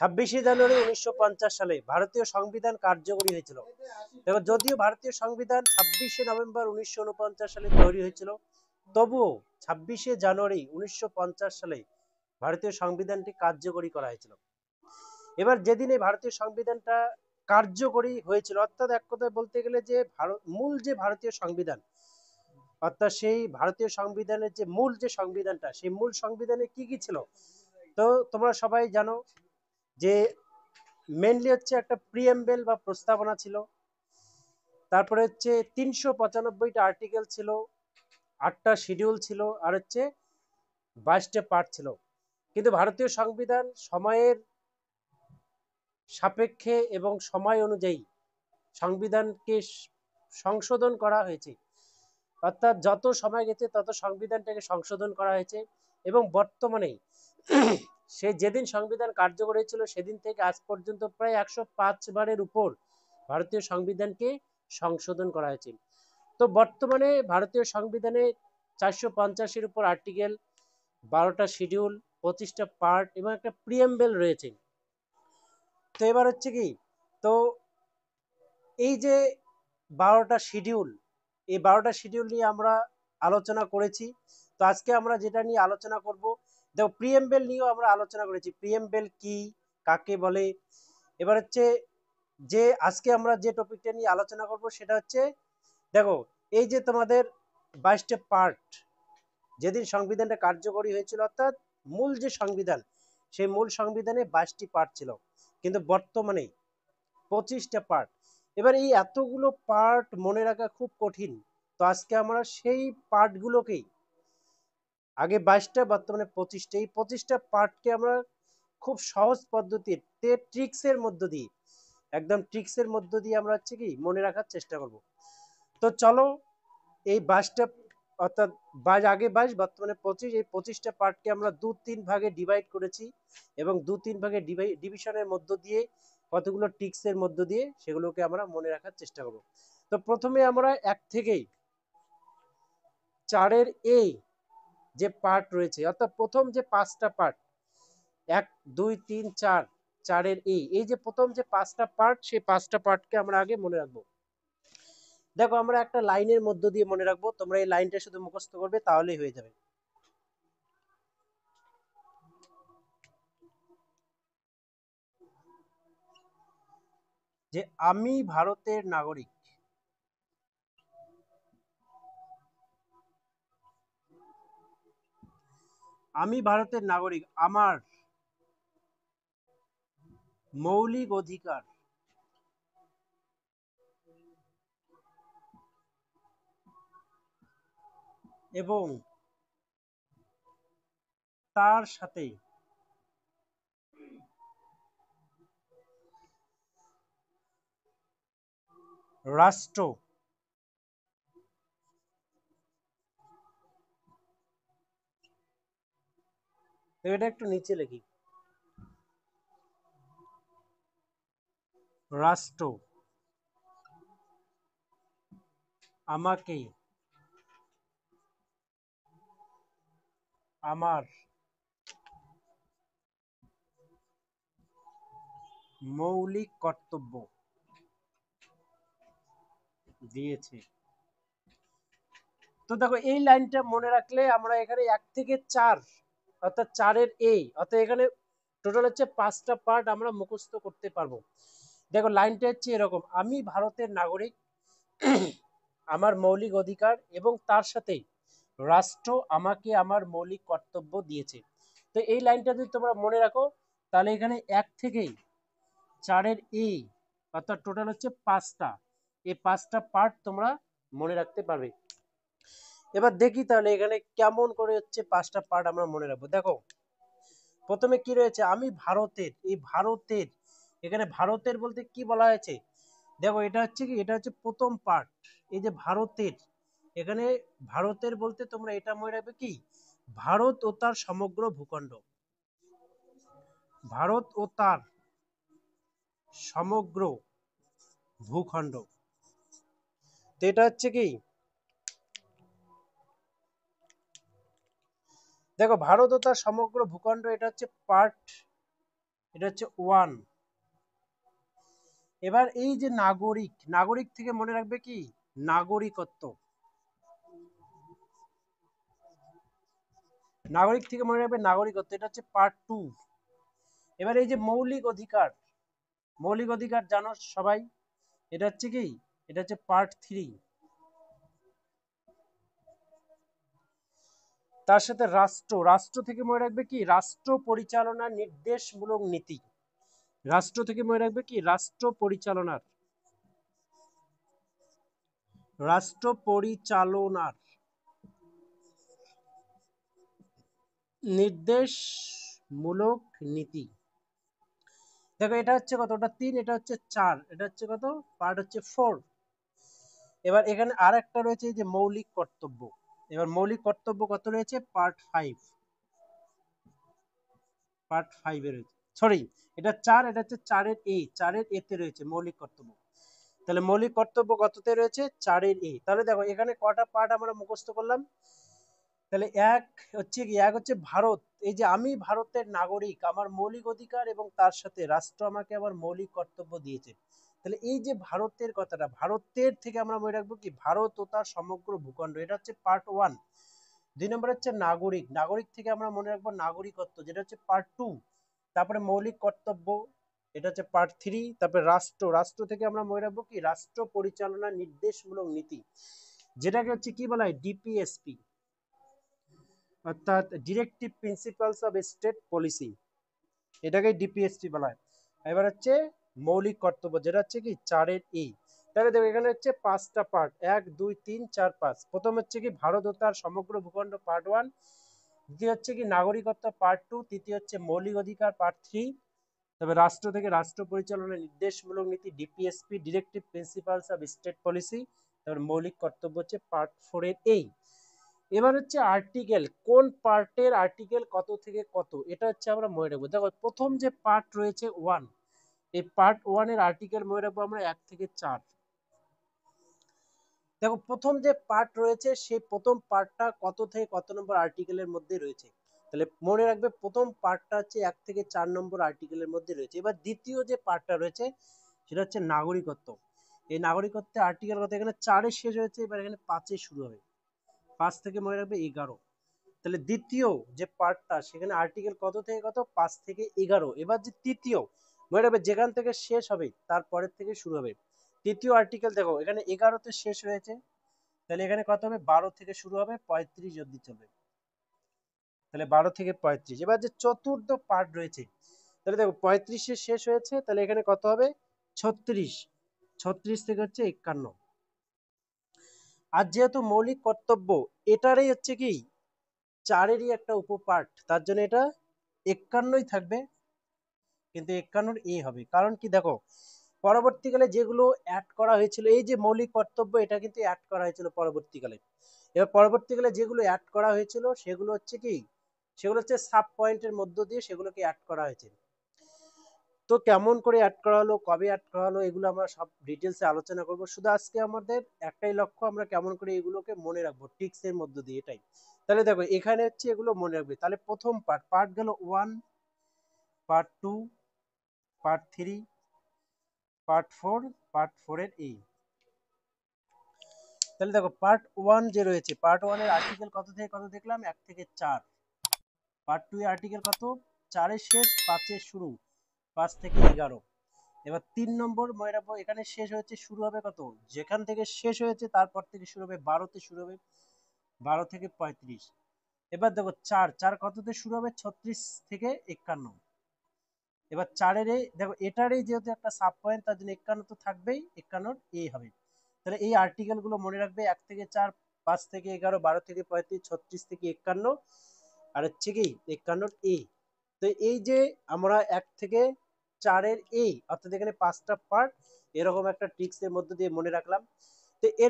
26 জানুয়ারি 1950 সালে ভারতীয় সংবিধান কার্যকরী হয়েছিল। দেখো, যদিও ভারতীয় সংবিধান 26 নভেম্বর 1949 সালে তৈরি হয়েছিল, তবুও 26 জানুয়ারি 1950 সালে ভারতীয় সংবিধানটি কার্যকরী করা হয়েছিল। এবার যেদিন এই ভারতীয় সংবিধানটা কার্যকরী হয়েছিল, অর্থাৎ এক কথায় বলতে গেলে যে মূল যে ভারতীয় সংবিধান, অর্থাৎ সেই ভারতীয় সংবিধানের যে মূল যে সংবিধানটা, সেই মূল সংবিধানে কি কি ছিল, তো তোমরা সবাই জানো যে মেনলি হচ্ছে একটা প্রিএমবেল বা প্রস্তাবনা ছিল, তারপরে হচ্ছে 395টা আর্টিকেল ছিল, 8টা শিডিউল ছিল, আর হচ্ছে 22টা পার্ট ছিল। কিন্তু ভারতীয় সংবিধান সময়ের সাপেক্ষে এবং সময় অনুযায়ী সংবিধানকে সংশোধন করা হয়েছে, অর্থাৎ যত সময় গেছে তত সংবিধানটাকে সংশোধন করা হয়েছে। এবং বর্তমানে সে যেদিন সংবিধান কার্যকর হয়েছিল সেদিন থেকে আজ পর্যন্ত প্রায় 105 বারের উপর ভারতীয় সংবিধানকে সংশোধন করা হয়েছে। তো বর্তমানে ভারতীয় সংবিধানে 450-এর উপর আর্টিকেল, 12টা শিডিউল, 25টা পার্ট এবং একটা প্রিএমবেল রয়েছে। তো এবার হচ্ছে কি, তো এই যে 12টা শিডিউল, এই 12টা শিডিউল নিয়ে আমরা আলোচনা করেছি। তো আজকে আমরা যেটা নিয়ে আলোচনা করব, দেখো প্রিএমবেল নিয়েও আমরা আলোচনা করেছি, প্রিএমবেল কি, কাকে বলে। এবার হচ্ছে যে আজকে আমরা যে টপিকটা নিয়ে আলোচনা করব সেটা হচ্ছে, দেখো এই যে তোমাদের 22টা পার্ট, যেদিন সংবিধানটা কার্যকরী হয়েছিল, অর্থাৎ মূল যে সংবিধান, সেই মূল সংবিধানে 22টি পার্ট ছিল, কিন্তু বর্তমানে 25টা পার্ট। এবার এই এতগুলো পার্ট মনে রাখা খুব কঠিন। তো আজকে আমরা সেই পার্টগুলোকেই, আগে 22টা বর্তমানে 25টা, এই 25টা পার্টকে আমরা খুব সহজ পদ্ধতিতে ট্রিক্সের মধ্য দিয়ে, একদম ট্রিক্সের মধ্য দিয়ে আমরা হচ্ছে কি মনে রাখার চেষ্টা করব। তো চলো, এই 22টা, অর্থাৎ 22 আগে 22 বর্তমানে 25, এই 25টা পার্টকে আমরা 2-3 ভাগে ডিভাইড করেছি এবং 2-3 ভাগে ডিভিশনের মধ্য দিয়ে কতগুলো ট্রিক্সের মধ্য দিয়ে সেগুলোকে আমরা মনে রাখার চেষ্টা করব। তো প্রথমে আমরা 1 থেকে 4-এর এই যে পার্ট রয়েছে, অর্থাৎ প্রথম যে 5টা পার্ট, 1, 2, 3, 4, 4-এর এই যে প্রথম যে 5টা পার্ট, সেই 5টা পার্টকে আমরা আগে মনে রাখবো। দেখো, আমরা একটা লাইনের মধ্য দিয়ে মনে রাখবো, তোমরা এই লাইনটা শুধু মুখস্থ করবে তাহলেই হয়ে যাবে। যে আমি ভারতের নাগরিক, আমি ভারতের নাগরিক, আমার মৌলিক অধিকার এবং তার সাথে রাষ্ট্র এটা একটু নিচে লিখি, রাষ্ট্র আমাকে আমার মৌলিক কর্তব্য দিয়েছে। তো দেখো, এই লাইনটা মনে রাখলে আমরা এখানে 1 থেকে 4, অর্থাৎ 4-এর অর্থাৎ এখানে টোটাল হচ্ছে 5টা পার্ট আমরা মুখস্থ করতে পারবো। দেখো, লাইনটা হচ্ছে এরকম, আমি ভারতের নাগরিক, আমার মৌলিক অধিকার এবং তার সাথে রাষ্ট্র আমাকে আমার মৌলিক কর্তব্য দিয়েছে। তো এই লাইনটা যদি তোমরা মনে রাখো, তাহলে এখানে 1 থেকে 4-এর অর্থাৎ টোটাল হচ্ছে 5টা, এই 5টা পার্ট তোমরা মনে রাখতে পারবে। এবার দেখি তাহলে এখানে কেমন করে হচ্ছে 5টা পার্ট আমরা মনে রাখবো। দেখো, প্রথমে কি রয়েছে, আমি ভারতের, এই ভারতের, এখানে ভারতের বলতে কি বলা হয়েছে, দেখো এটা হচ্ছে কি, এটা হচ্ছে প্রথম পার্ট। এই যে ভারতের, এখানে ভারতের বলতে তোমরা এটা মনে রাখবে কি, ভারত ও তার সমগ্র ভূখণ্ড, ভারত ও তার সমগ্র ভূখণ্ড। তো এটা হচ্ছে কি, দেখো ভারত ও তার সমগ্র ভূখণ্ড, এটা হচ্ছে পার্ট এটা হচ্ছে 1। এবার এই যে নাগরিক, নাগরিক থেকে মনে রাখবে কি নাগরিকত্ব, নাগরিক থেকে মনে রাখবে নাগরিকত্ব, এটা হচ্ছে পার্ট 2। এবার এই যে মৌলিক অধিকার, মৌলিক অধিকার জানো সবাই, এটা হচ্ছে কি, এটা হচ্ছে পার্ট 3। তার সাথে রাষ্ট্র, রাষ্ট্র থেকে মনে রাখবে কি রাষ্ট্র পরিচালনা নির্দেশমূলক নীতি, রাষ্ট্র থেকে মনে রাখবে কি রাষ্ট্র পরিচালনার, রাষ্ট্র পরিচালনার নির্দেশমূলক নীতি। দেখো এটা হচ্ছে কত, ওটা 3, এটা হচ্ছে 4, এটা হচ্ছে কত পার্ট হচ্ছে 4। এবার এখানে আর একটা রয়েছে যে মৌলিক কর্তব্য। এবার মৌলিক কর্তব্য কত রয়েছে, পার্ট 5, পার্ট 5 এ রয়েছে, সরি এটা 4, এটা হচ্ছে 4 এর এ, 4 এর এ তে রয়েছে মৌলিক কর্তব্য। তাহলে মৌলিক কর্তব্য কততে রয়েছে, 4 এর এ। তাহলে দেখো এখানে কটা পার্ট আমরা মুখস্থ করলাম, তাহলে এক হচ্ছে কি, এক হচ্ছে ভারত, এই যে আমি ভারতের নাগরিক, আমার মৌলিক অধিকার এবং তার সাথে রাষ্ট্র আমাকে আবার মৌলিক কর্তব্য দিয়েছে। তাহলে এই যে ভারতের কথাটা, ভারতের থেকে আমরা মনে রাখবো কি ভারত ও তার সমগ্র ভূখণ্ড, এটা হচ্ছে পার্ট 1। 2 নম্বর হচ্ছে নাগরিক, নাগরিক থেকে আমরা মনে রাখবো নাগরিকত্ব, যেটা হচ্ছে পার্ট 2। তারপরে মৌলিক কর্তব্য, এটা হচ্ছে পার্ট 3। তারপরে রাষ্ট্র, রাষ্ট্র থেকে আমরা মনে রাখবো কি রাষ্ট্র পরিচালনা নির্দেশমূলক নীতি, যেটাকে হচ্ছে কি বলা হয় ডিপিএসপি, অর্থাৎ directive principles of state policy, এটাকে ডিপিএসপি বলা হয়। এবার হচ্ছে মৌলিক কর্তব্য, যেটা হচ্ছে কি 4 এর ই। তাহলে দেখো এখানে হচ্ছে 5টা পার্ট, 1 2 3 4 5। প্রথম হচ্ছে কি ভারত ও তার সমগ্র ভূখণ্ড পার্ট 1, দ্বিতীয় হচ্ছে কি নাগরিকত্ব পার্ট 2, তৃতীয় হচ্ছে মৌলিক অধিকার পার্ট 3, তবে রাষ্ট্র থেকে রাষ্ট্র পরিচালনার নির্দেশমূলক নীতি DPSP, directive principles of state policy. তারপর মৌলিক কর্তব্য হচ্ছে পার্ট 4 এর এই। এবার হচ্ছে আর্টিকেল, কোন পার্টের আর্টিকেল কত থেকে কত, এটা হচ্ছে আমরা মনে রাখবো। দেখো প্রথম যে পার্ট রয়েছে 1, এই পার্ট 1 এর আর্টিকেল মনে রাখবো আমরা 1 থেকে 4। দেখো প্রথম যে পার্ট রয়েছে সেই প্রথম পার্টটা কত থেকে কত নম্বর আর্টিকেলের মধ্যে রয়েছে, তাহলে মনে রাখবে প্রথম পার্টটা হচ্ছে 1 থেকে 4 নম্বর আর্টিকেলের মধ্যে রয়েছে। এবার দ্বিতীয় যে পার্টটা রয়েছে সেটা হচ্ছে নাগরিকত্ব, এই নাগরিকত্বের আর্টিকেল কত, এখানে 4 এ শেষ হয়েছে, এবার এখানে 5 এ শুরু হবে, 5 থেকে মনে রাখবে 11। তাহলে দ্বিতীয় যে পার্টটা সেখানে আর্টিকেল কত থেকে কত, 5 থেকে 11। এবার যে তৃতীয়, মনে রাখবে যেখান থেকে শেষ হবে তারপরের থেকে শুরু হবে। তৃতীয় আর্টিকেল দেখো এখানে 11তে শেষ হয়েছে, তাহলে এখানে কত হবে 12 থেকে শুরু হবে 35 অবধি চলবে, তাহলে 12 থেকে 35। এবার যে চতুর্থ পার্ট রয়েছে, তাহলে দেখো 35 এ শেষ হয়েছে, তাহলে এখানে কত হবে 36, 36 থেকে হচ্ছে 51। আর যেহেতু মৌলিক কর্তব্য এটারই হচ্ছে কি 4-এরই একটা উপপার্ট, তার জন্য এটা 51ই থাকবে, কিন্তু 51 এ হবে। কারণ কি দেখো পরবর্তীকালে যেগুলো অ্যাড করা হয়েছিল, এই যে মৌলিক কর্তব্য এটা কিন্তু অ্যাড করা হয়েছিল পরবর্তীকালে। এবার পরবর্তীকালে যেগুলো অ্যাড করা হয়েছিল সেগুলো হচ্ছে কি, সেগুলো হচ্ছে সাব পয়েন্টের মধ্য দিয়ে সেগুলোকে অ্যাড করা হয়েছে। তো কেমন করে অ্যাড করা হলো, কবে অ্যাড করা হলো, এগুলো আমরা সব ডিটেলসে আলোচনা করব। শুধু আজকে আমাদের একটাই লক্ষ্য, আমরা কেমন করে এগুলোকে মনে রাখবো টিক্স এর মধ্য দিয়ে, এটাই। তাহলে দেখো এখানে হচ্ছে এগুলো মনে রাখবে। তাহলে প্রথম পার্ট, পার্ট গেল 1, পার্ট 2, পার্ট 3, পার্ট 4, পার্ট 4 এর এই। তাহলে দেখো পার্ট 1 যে রয়েছে, পার্ট 1 এর আর্টিকেল কত থেকে কত দেখলাম, 1 থেকে 4। পার্ট 2 এর আর্টিকেল কত, 4 এর শেষ 5 এর শুরু, 5 থেকে 11। এবার 3 নম্বর মনে রাখবো, এখানে শেষ হয়েছে, শুরু হবে কত, যেখান থেকে শেষ হয়েছে তারপর থেকে শুরু হবে 12 তে শুরু হবে, 12 থেকে 35। এবার দেখো 4, 4 কততে শুরু হবে, 36 থেকে 51। এবার 4 এর দেখো এটারই যেহেতু একটা সাব পয়েন্ট, তার জন্য 51 তো থাকবেই, 51 এ হবে। তাহলে এই আর্টিকেল গুলো মনে রাখবে, 1 থেকে 4, 5 থেকে 11, 12 থেকে 35, 36 থেকে 51, আর হচ্ছে কি 51 এ। তো এই যে আমরা 1 থেকে 4 এর এই, অর্থাৎ এখানে 5টা পার্ট, এরকম একটা ট্রিক্স এর মধ্যে দিয়ে মনে রাখলাম। তো এর